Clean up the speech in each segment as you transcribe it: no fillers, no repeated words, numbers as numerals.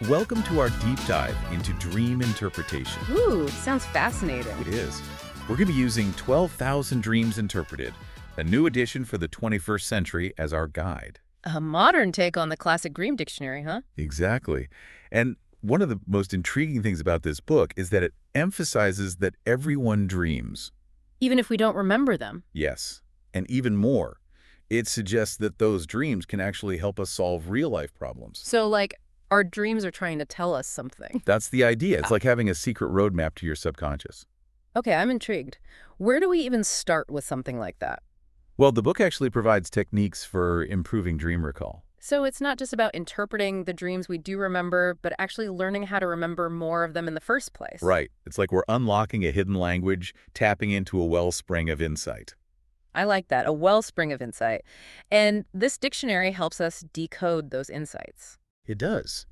Welcome to our deep dive into dream interpretation. Ooh, sounds fascinating. It is. We're going to be using 12,000 Dreams Interpreted, a new edition for the 21st century, as our guide. A modern take on the classic dream dictionary, huh? Exactly. And one of the most intriguing things about this book is that it emphasizes that everyone dreams. Even if we don't remember them. Yes. And even more, it suggests that those dreams can actually help us solve real-life problems. So, like, our dreams are trying to tell us something. That's the idea. It's like having a secret roadmap to your subconscious. Okay, I'm intrigued. Where do we even start with something like that? Well, the book actually provides techniques for improving dream recall. So it's not just about interpreting the dreams we do remember, but actually learning how to remember more of them in the first place. Right. It's like we're unlocking a hidden language, tapping into a wellspring of insight. I like that, a wellspring of insight. And this dictionary helps us decode those insights. It does.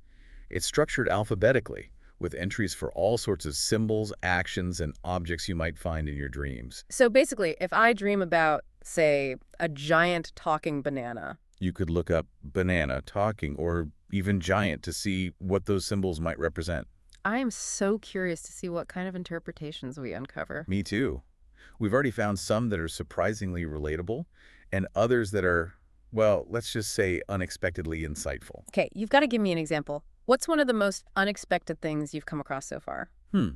It's structured alphabetically, with entries for all sorts of symbols, actions, and objects you might find in your dreams. So basically, if I dream about, say, a giant talking banana, You could look up banana, talking, or even giant to see what those symbols might represent. I am so curious to see what kind of interpretations we uncover. Me too. We've already found some that are surprisingly relatable, and others that are, well, let's just say unexpectedly insightful. Okay, you've got to give me an example. What's one of the most unexpected things you've come across so far? Well,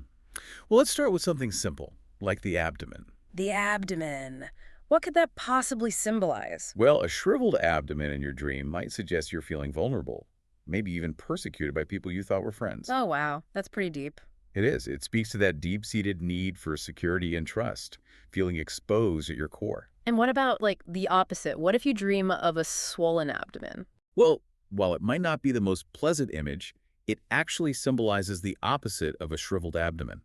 let's start with something simple, like the abdomen. The abdomen. What could that possibly symbolize? Well, a shriveled abdomen in your dream might suggest you're feeling vulnerable, maybe even persecuted by people you thought were friends. Oh, wow. That's pretty deep. It is. It speaks to that deep-seated need for security and trust, feeling exposed at your core. And what about, like, the opposite? What if you dream of a swollen abdomen? Well, while it might not be the most pleasant image, it actually symbolizes the opposite of a shriveled abdomen.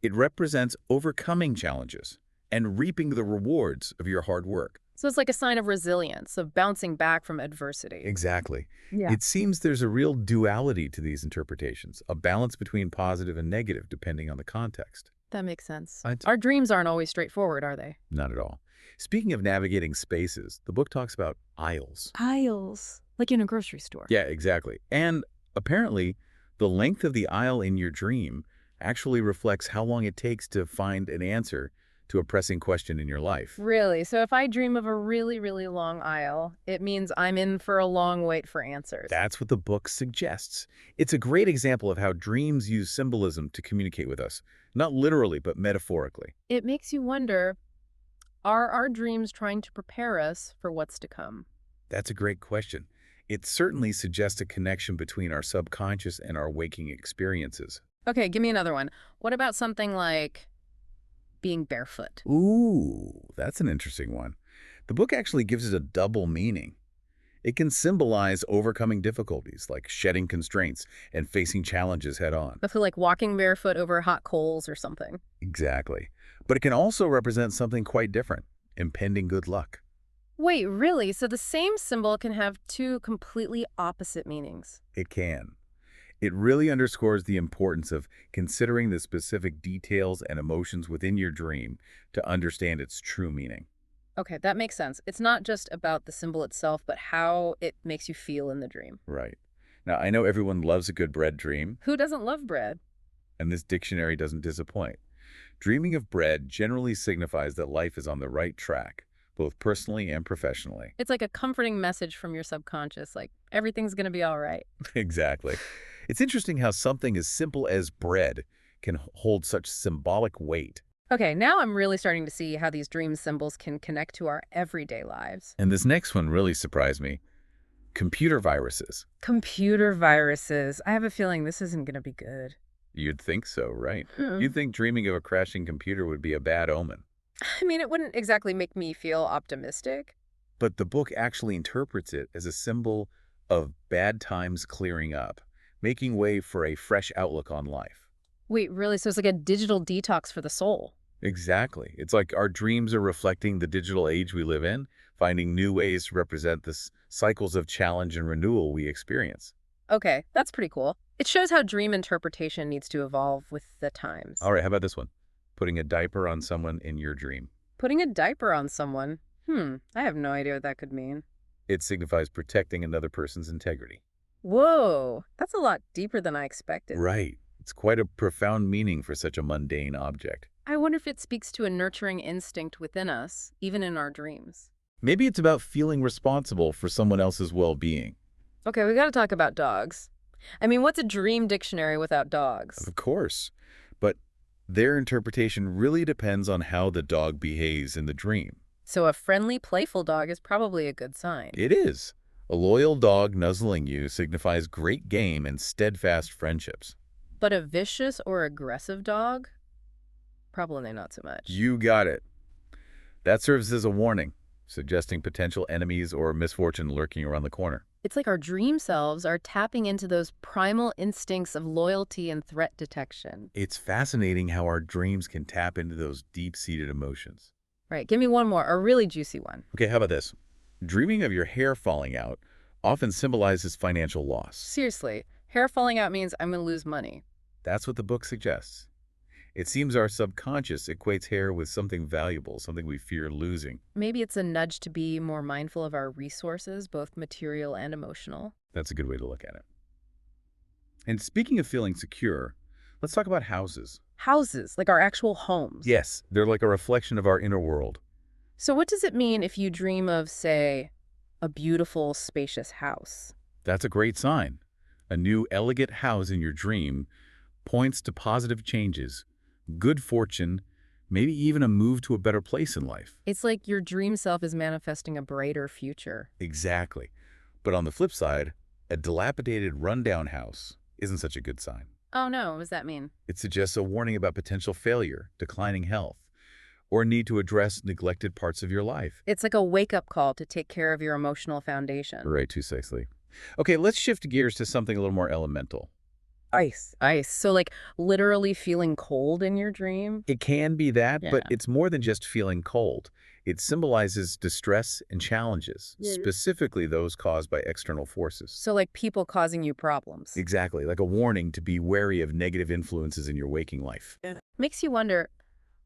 It represents overcoming challenges and reaping the rewards of your hard work. So it's like a sign of resilience, of bouncing back from adversity. Exactly. Yeah. It seems there's a real duality to these interpretations, a balance between positive and negative depending on the context. That makes sense. I'd- Our dreams aren't always straightforward, are they? Not at all. Speaking of navigating spaces, the book talks about aisles. Aisles. Like in a grocery store. Yeah, exactly. And apparently, the length of the aisle in your dream actually reflects how long it takes to find an answer to a pressing question in your life. Really? So if I dream of a really, really long aisle, it means I'm in for a long wait for answers. That's what the book suggests. It's a great example of how dreams use symbolism to communicate with us, not literally, but metaphorically. It makes you wonder, are our dreams trying to prepare us for what's to come? That's a great question. It certainly suggests a connection between our subconscious and our waking experiences. Okay, give me another one. What about something like being barefoot? Ooh, that's an interesting one. The book actually gives it a double meaning. It can symbolize overcoming difficulties, like shedding constraints and facing challenges head-on. I feel like walking barefoot over hot coals or something. Exactly. But it can also represent something quite different, impending good luck. Wait, really? So the same symbol can have two completely opposite meanings? It can. It really underscores the importance of considering the specific details and emotions within your dream to understand its true meaning. Okay, that makes sense. It's not just about the symbol itself, but how it makes you feel in the dream. Right. Now, I know everyone loves a good bread dream, Who doesn't love bread? and this dictionary doesn't disappoint. Dreaming of bread generally signifies that life is on the right track, both personally and professionally. It's like a comforting message from your subconscious, like everything's going to be all right. Exactly. It's interesting how something as simple as bread can hold such symbolic weight. Okay, now I'm really starting to see how these dream symbols can connect to our everyday lives. And this next one really surprised me. Computer viruses. Computer viruses. I have a feeling this isn't going to be good. You'd think so, right? Hmm. You'd think dreaming of a crashing computer would be a bad omen. I mean, it wouldn't exactly make me feel optimistic. But the book actually interprets it as a symbol of bad times clearing up, making way for a fresh outlook on life. Wait, really? So it's like a digital detox for the soul. Exactly. It's like our dreams are reflecting the digital age we live in, finding new ways to represent the cycles of challenge and renewal we experience. Okay, that's pretty cool. It shows how dream interpretation needs to evolve with the times. All right, how about this one? Putting a diaper on someone in your dream. Putting a diaper on someone. I have no idea what that could mean. It signifies protecting another person's integrity. Whoa, that's a lot deeper than I expected. Right. It's quite a profound meaning for such a mundane object. I wonder if it speaks to a nurturing instinct within us, even in our dreams. Maybe it's about feeling responsible for someone else's well-being. Okay, we gotta talk about dogs. I mean, what's a dream dictionary without dogs? Of course. But their interpretation really depends on how the dog behaves in the dream. So a friendly, playful dog is probably a good sign. It is. A loyal dog nuzzling you signifies great game and steadfast friendships. But a vicious or aggressive dog? Probably not so much. You got it. That serves as a warning, suggesting potential enemies or misfortune lurking around the corner. It's like our dream selves are tapping into those primal instincts of loyalty and threat detection. It's fascinating how our dreams can tap into those deep-seated emotions. Right, give me one more, a really juicy one. Okay, how about this? Dreaming of your hair falling out often symbolizes financial loss. Seriously, hair falling out means I'm gonna lose money. That's what the book suggests. It seems our subconscious equates hair with something valuable, something we fear losing. Maybe it's a nudge to be more mindful of our resources, both material and emotional. That's a good way to look at it. And speaking of feeling secure, let's talk about houses. Houses, like our actual homes. Yes, they're like a reflection of our inner world. So what does it mean if you dream of, say, a beautiful, spacious house? That's a great sign. A new, elegant house in your dream points to positive changes, good fortune, maybe even a move to a better place in life. It's like your dream self is manifesting a brighter future. Exactly. But on the flip side, a dilapidated, rundown house isn't such a good sign. Oh no, what does that mean? It suggests a warning about potential failure, declining health, or a need to address neglected parts of your life. It's like a wake-up call to take care of your emotional foundation. Right, too sexy. Okay, let's shift gears to something a little more elemental. Ice. Ice. So like literally feeling cold in your dream? It can be that, but Yeah. it's more than just feeling cold. It symbolizes distress and challenges, Yeah. specifically those caused by external forces. So like people causing you problems. Exactly, like a warning to be wary of negative influences in your waking life. Makes you wonder,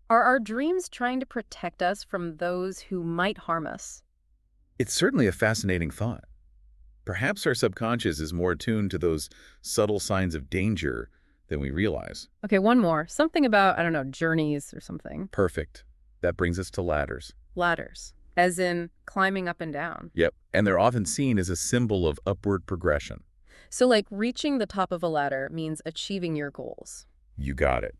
are our dreams trying to protect us from those who might harm us? It's certainly a fascinating thought. Perhaps our subconscious is more attuned to those subtle signs of danger than we realize. Okay, one more. Something about, I don't know, journeys or something. Perfect. That brings us to ladders. Ladders. As in climbing up and down. Yep, and they're often seen as a symbol of upward progression. So like reaching the top of a ladder means achieving your goals. You got it.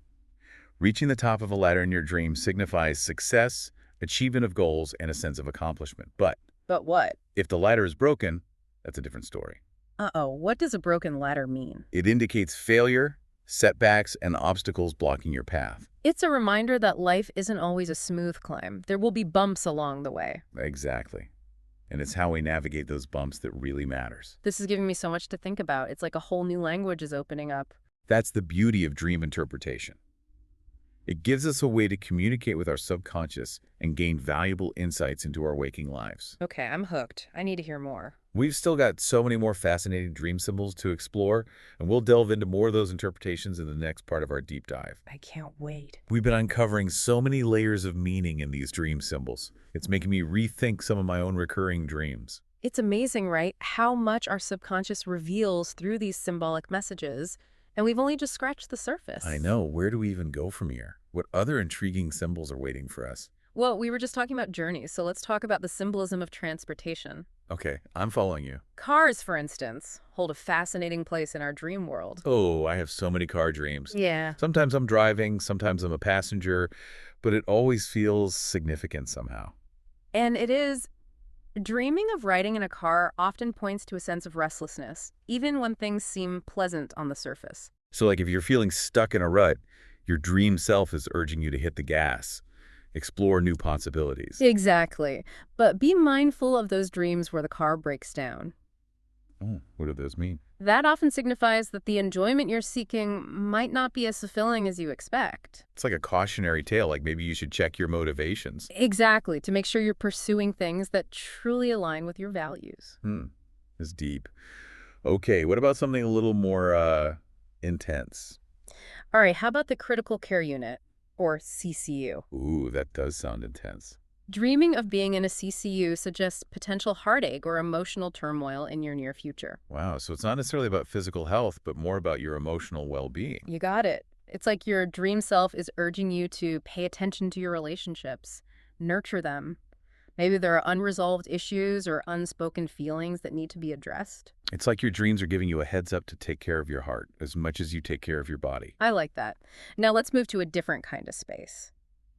Reaching the top of a ladder in your dream signifies success, achievement of goals, and a sense of accomplishment. But But what? if the ladder is broken, that's a different story. Uh-oh, what does a broken ladder mean? It indicates failure, setbacks, and obstacles blocking your path. It's a reminder that life isn't always a smooth climb. There will be bumps along the way. Exactly. And it's how we navigate those bumps that really matters. This is giving me so much to think about. It's like a whole new language is opening up. That's the beauty of dream interpretation. It gives us a way to communicate with our subconscious and gain valuable insights into our waking lives. Okay, I'm hooked. I need to hear more. We've still got so many more fascinating dream symbols to explore, and we'll delve into more of those interpretations in the next part of our deep dive. I can't wait. We've been uncovering so many layers of meaning in these dream symbols. It's making me rethink some of my own recurring dreams. It's amazing, right? How much our subconscious reveals through these symbolic messages, and we've only just scratched the surface. I know. Where do we even go from here? What other intriguing symbols are waiting for us? Well, we were just talking about journeys, so let's talk about the symbolism of transportation. Okay, I'm following you. Cars, for instance, hold a fascinating place in our dream world. Oh, I have so many car dreams. Yeah. Sometimes I'm driving, sometimes I'm a passenger, but it always feels significant somehow. And it is. Dreaming of riding in a car often points to a sense of restlessness, even when things seem pleasant on the surface. So like if you're feeling stuck in a rut, your dream self is urging you to hit the gas, explore new possibilities. Exactly. But be mindful of those dreams where the car breaks down. Oh, what do those mean? That often signifies that the enjoyment you're seeking might not be as fulfilling as you expect. It's like a cautionary tale, like maybe you should check your motivations. Exactly, to make sure you're pursuing things that truly align with your values. It's deep. Okay, what about something a little more intense? All right, how about the critical care unit, or CCU? Ooh, that does sound intense. Dreaming of being in a CCU suggests potential heartache or emotional turmoil in your near future. Wow, so it's not necessarily about physical health, but more about your emotional well-being. You got it. It's like your dream self is urging you to pay attention to your relationships, nurture them. Maybe there are unresolved issues or unspoken feelings that need to be addressed. It's like your dreams are giving you a heads up to take care of your heart as much as you take care of your body. I like that. Now let's move to a different kind of space.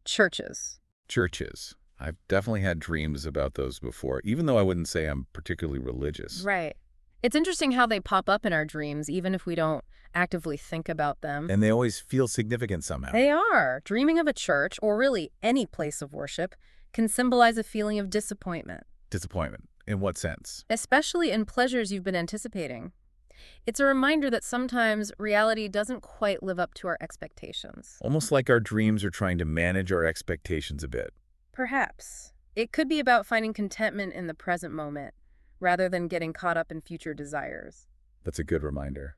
Churches. Churches. I've definitely had dreams about those before, even though I wouldn't say I'm particularly religious. Right. It's interesting how they pop up in our dreams, even if we don't actively think about them. And they always feel significant somehow. They are. Dreaming of a church, or really any place of worship, can symbolize a feeling of disappointment, Disappointment. In what sense? especially in pleasures you've been anticipating. It's a reminder that sometimes reality doesn't quite live up to our expectations. Almost like our dreams are trying to manage our expectations a bit. Perhaps. It could be about finding contentment in the present moment, rather than getting caught up in future desires. That's a good reminder.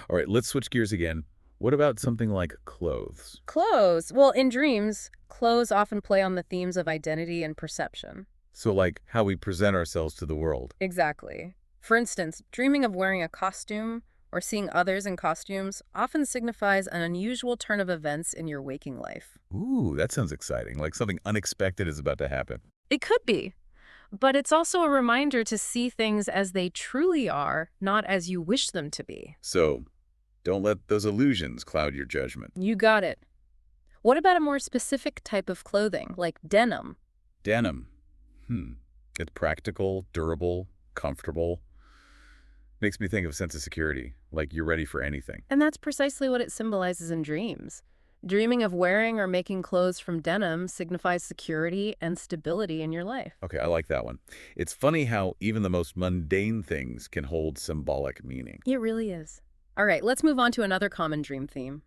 All right, let's switch gears again. What about something like clothes? Clothes. Well, in dreams, clothes often play on the themes of identity and perception. So like how we present ourselves to the world. Exactly. For instance, dreaming of wearing a costume or seeing others in costumes often signifies an unusual turn of events in your waking life. Ooh, that sounds exciting. Like something unexpected is about to happen. It could be, but it's also a reminder to see things as they truly are, not as you wish them to be. So don't let those illusions cloud your judgment. You got it. What about a more specific type of clothing, like denim? Denim. It's practical, durable, comfortable. Makes me think of a sense of security, like you're ready for anything. And that's precisely what it symbolizes in dreams. Dreaming of wearing or making clothes from denim signifies security and stability in your life. Okay, I like that one. It's funny how even the most mundane things can hold symbolic meaning. It really is. All right, let's move on to another common dream theme.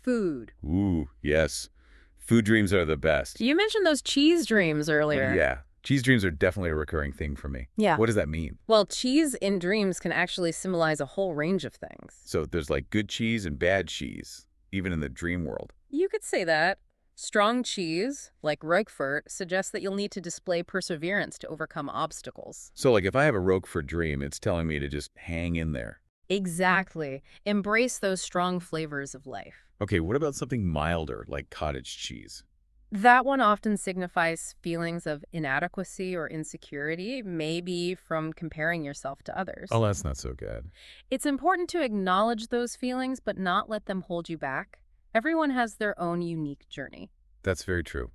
Food. Ooh, yes. Food dreams are the best. You mentioned those cheese dreams earlier. Yeah. Cheese dreams are definitely a recurring thing for me. Yeah. What does that mean? Well, cheese in dreams can actually symbolize a whole range of things. So there's like good cheese and bad cheese, even in the dream world. You could say that. Strong cheese, like Roquefort, suggests that you'll need to display perseverance to overcome obstacles. So like if I have a Roquefort dream, it's telling me to just hang in there. Exactly. Embrace those strong flavors of life. Okay, what about something milder, like cottage cheese? That one often signifies feelings of inadequacy or insecurity, maybe from comparing yourself to others. Oh, that's not so good. It's important to acknowledge those feelings, but not let them hold you back. Everyone has their own unique journey. That's very true.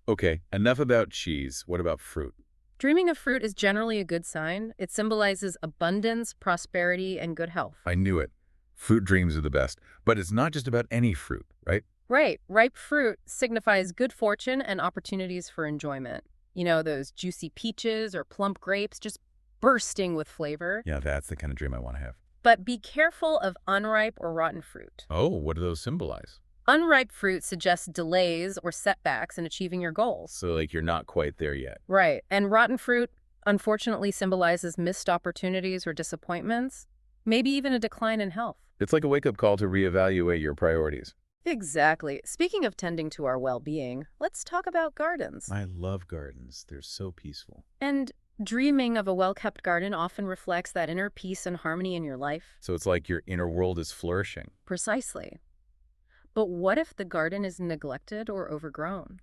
Okay, enough about cheese. What about fruit? Dreaming of fruit is generally a good sign. It symbolizes abundance, prosperity, and good health. I knew it. Fruit dreams are the best. But it's not just about any fruit, right? Right. Ripe fruit signifies good fortune and opportunities for enjoyment. You know, those juicy peaches or plump grapes just bursting with flavor. Yeah, that's the kind of dream I want to have. But be careful of unripe or rotten fruit. Oh, what do those symbolize? Unripe fruit suggests delays or setbacks in achieving your goals. So like you're not quite there yet. Right. And rotten fruit, unfortunately, symbolizes missed opportunities or disappointments, maybe even a decline in health. It's like a wake-up call to reevaluate your priorities. Exactly. Speaking of tending to our well-being, let's talk about gardens. I love gardens. They're so peaceful. And dreaming of a well-kept garden often reflects that inner peace and harmony in your life. So it's like your inner world is flourishing. Precisely. But what if the garden is neglected or overgrown?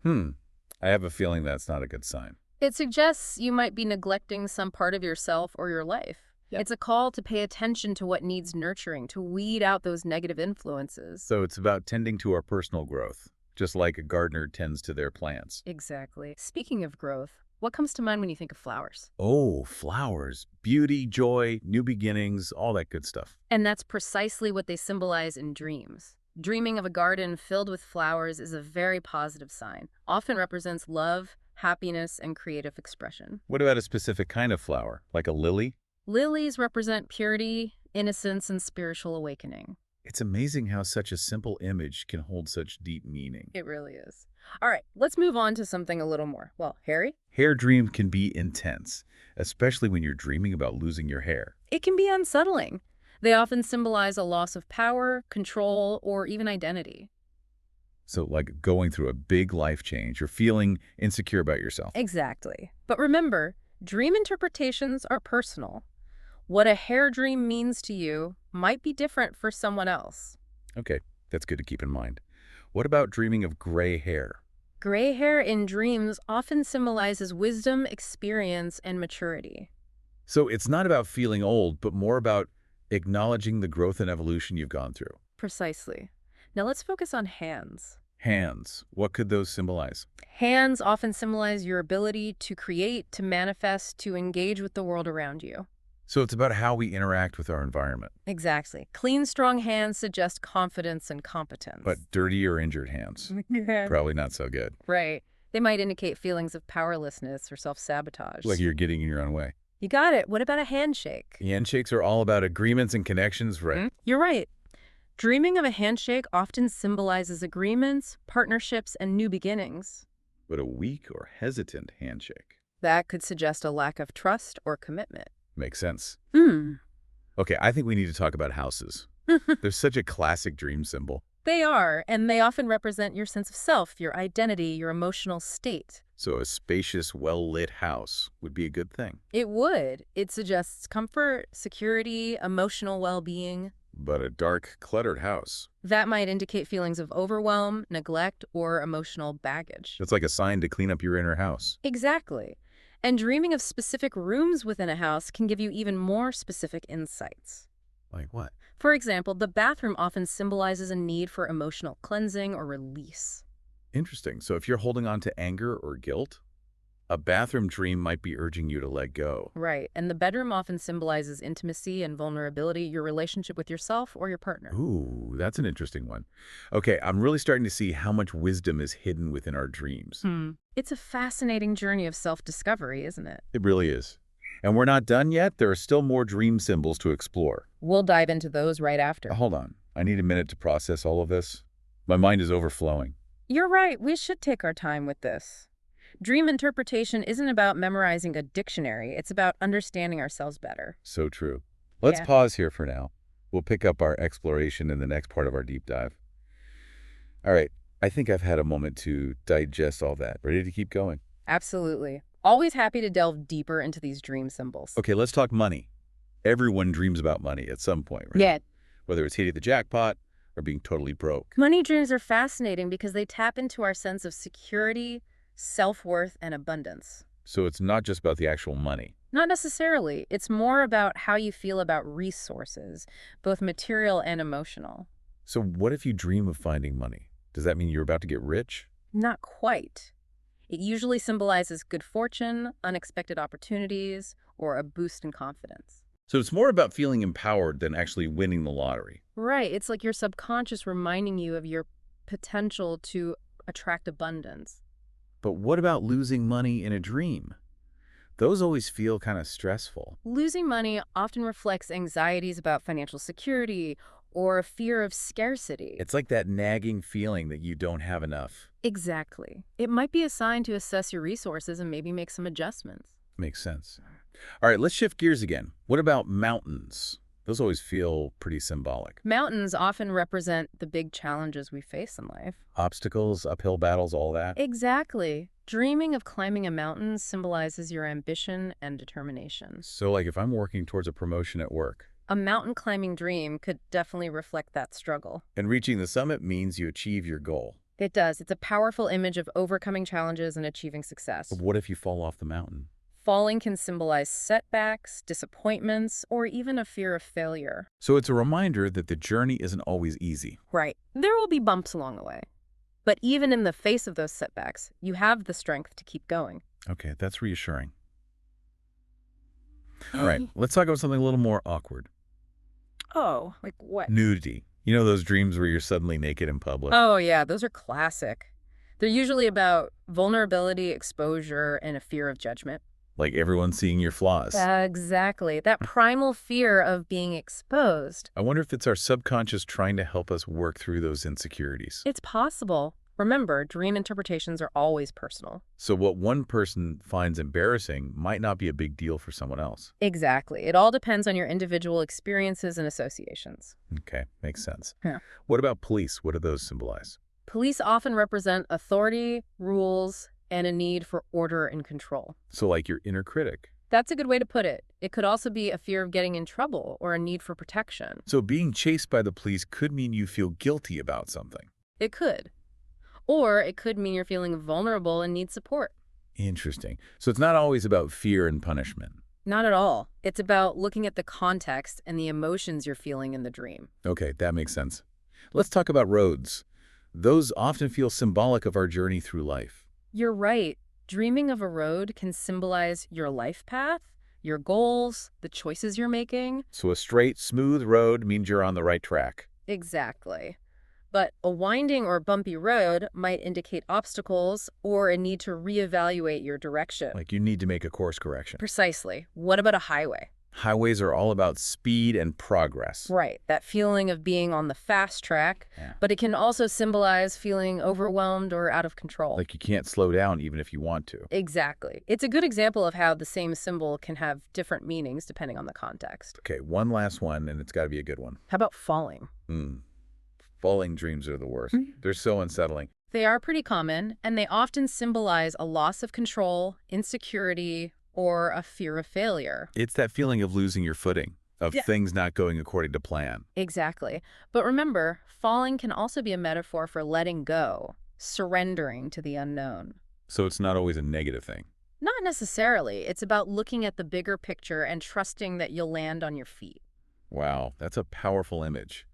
I have a feeling that's not a good sign. It suggests you might be neglecting some part of yourself or your life. Yep. It's a call to pay attention to what needs nurturing, to weed out those negative influences. So it's about tending to our personal growth, just like a gardener tends to their plants. Exactly. Speaking of growth, what comes to mind when you think of flowers? Oh, flowers. Beauty, joy, new beginnings, all that good stuff. And that's precisely what they symbolize in dreams. Dreaming of a garden filled with flowers is a very positive sign, often represents love, happiness, and creative expression. What about a specific kind of flower, like a lily? Lilies represent purity, innocence, and spiritual awakening. It's amazing how such a simple image can hold such deep meaning. It really is. All right, let's move on to something a little more, well, hairy. Hair dream can be intense, especially when you're dreaming about losing your hair. It can be unsettling. They often symbolize a loss of power, control, or even identity. So like going through a big life change, you're feeling insecure about yourself. Exactly. But remember, dream interpretations are personal. What a hair dream means to you might be different for someone else. Okay, that's good to keep in mind. What about dreaming of gray hair? Gray hair in dreams often symbolizes wisdom, experience, and maturity. So it's not about feeling old, but more about acknowledging the growth and evolution you've gone through. Precisely. Now let's focus on hands. Hands, what could those symbolize? Hands often symbolize your ability to create, to manifest, to engage with the world around you. So it's about how we interact with our environment. Exactly. Clean, strong hands suggest confidence and competence. But dirty or injured hands, probably not so good. Right. They might indicate feelings of powerlessness or self-sabotage. Like you're getting in your own way. You got it. What about a handshake? Handshakes are all about agreements and connections, right? You're right. Dreaming of a handshake often symbolizes agreements, partnerships, and new beginnings. But a weak or hesitant handshake That could suggest a lack of trust or commitment. makes sense. Hmm. Okay, I think we need to talk about houses. They're such a classic dream symbol. They are, and they often represent your sense of self, your identity, your emotional state. So a spacious, well-lit house would be a good thing. It would. It suggests comfort, security, emotional well-being. But a dark, cluttered house, That might indicate feelings of overwhelm, neglect, or emotional baggage. that's like a sign to clean up your inner house. Exactly. And dreaming of specific rooms within a house can give you even more specific insights. Like what? For example, the bathroom often symbolizes a need for emotional cleansing or release. Interesting. So if you're holding on to anger or guilt, a bathroom dream might be urging you to let go. Right. And the bedroom often symbolizes intimacy and vulnerability, your relationship with yourself or your partner. Ooh, that's an interesting one. Okay, I'm really starting to see how much wisdom is hidden within our dreams. It's a fascinating journey of self-discovery, isn't it? It really is. And we're not done yet. There are still more dream symbols to explore. We'll dive into those right after. Hold on. I need a minute to process all of this. My mind is overflowing. You're right. We should take our time with this. Dream interpretation isn't about memorizing a dictionary. It's about understanding ourselves better. So true. Let's Yeah. pause here for now. We'll pick up our exploration in the next part of our deep dive. All right. I think I've had a moment to digest all that. Ready to keep going? Absolutely. Always happy to delve deeper into these dream symbols. Okay, let's talk money. Everyone dreams about money at some point, right? Yeah. Whether it's hitting the jackpot or being totally broke. Money dreams are fascinating because they tap into our sense of security, self-worth, and abundance. So it's not just about the actual money. Not necessarily. It's more about how you feel about resources, both material and emotional. So what if you dream of finding money? Does that mean you're about to get rich? Not quite. It usually symbolizes good fortune, unexpected opportunities, or a boost in confidence. So it's more about feeling empowered than actually winning the lottery. Right. It's like your subconscious reminding you of your potential to attract abundance. But what about losing money in a dream? Those always feel kind of stressful. Losing money often reflects anxieties about financial security or a fear of scarcity. It's like that nagging feeling that you don't have enough. Exactly. It might be a sign to assess your resources and maybe make some adjustments. Makes sense. All right, let's shift gears again. What about mountains? Those always feel pretty symbolic. Mountains often represent the big challenges we face in life. Obstacles, uphill battles, all that. Exactly. Dreaming of climbing a mountain symbolizes your ambition and determination. So like if I'm working towards a promotion at work, A mountain climbing dream could definitely reflect that struggle. and reaching the summit means you achieve your goal. It does. It's a powerful image of overcoming challenges and achieving success. But what if you fall off the mountain? Falling can symbolize setbacks, disappointments, or even a fear of failure. So it's a reminder that the journey isn't always easy. Right. There will be bumps along the way. But even in the face of those setbacks, you have the strength to keep going. Okay, that's reassuring. All right, let's talk about something a little more awkward. Oh, like what? Nudity. You know those dreams where you're suddenly naked in public? Oh, yeah, those are classic. They're usually about vulnerability, exposure, and a fear of judgment. Like everyone seeing your flaws. Exactly. That primal fear of being exposed. I wonder if it's our subconscious trying to help us work through those insecurities. It's possible. Remember, dream interpretations are always personal. So what one person finds embarrassing might not be a big deal for someone else. Exactly. It all depends on your individual experiences and associations. Okay, makes sense. Yeah. What about police? What do those symbolize? Police often represent authority, rules, and a need for order and control. So like your inner critic. That's a good way to put it. It could also be a fear of getting in trouble or a need for protection. So being chased by the police could mean you feel guilty about something. It could. Or it could mean you're feeling vulnerable and need support. Interesting. So it's not always about fear and punishment. Not at all. It's about looking at the context and the emotions you're feeling in the dream. Okay, that makes sense. Let's talk about roads. Those often feel symbolic of our journey through life. You're right. Dreaming of a road can symbolize your life path, your goals, the choices you're making. So a straight, smooth road means you're on the right track. Exactly. But a winding or bumpy road might indicate obstacles or a need to reevaluate your direction. Like you need to make a course correction. Precisely. What about a highway? Highways are all about speed and progress. Right, that feeling of being on the fast track, Yeah. but it can also symbolize feeling overwhelmed or out of control. Like you can't slow down even if you want to. Exactly. It's a good example of how the same symbol can have different meanings depending on the context. Okay, one last one, and it's got to be a good one. How about falling? Falling dreams are the worst. They're so unsettling. They are pretty common, and they often symbolize a loss of control, insecurity, or a fear of failure. It's that feeling of losing your footing, of Yeah. things not going according to plan. Exactly. But remember, falling can also be a metaphor for letting go, surrendering to the unknown. So it's not always a negative thing. Not necessarily. It's about looking at the bigger picture and trusting that you'll land on your feet. Wow, that's a powerful image.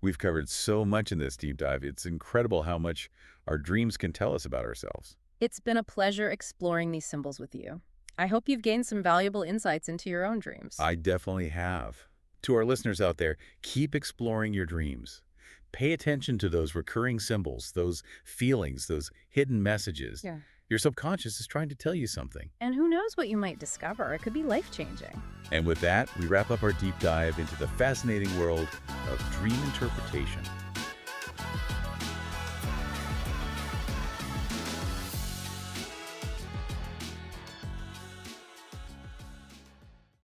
We've covered so much in this deep dive. It's incredible how much our dreams can tell us about ourselves. It's been a pleasure exploring these symbols with you. I hope you've gained some valuable insights into your own dreams. I definitely have. To our listeners out there, keep exploring your dreams. Pay attention to those recurring symbols, those feelings, those hidden messages. Yeah. Your subconscious is trying to tell you something. And who knows what you might discover? It could be life-changing. And with that, we wrap up our deep dive into the fascinating world of dream interpretation.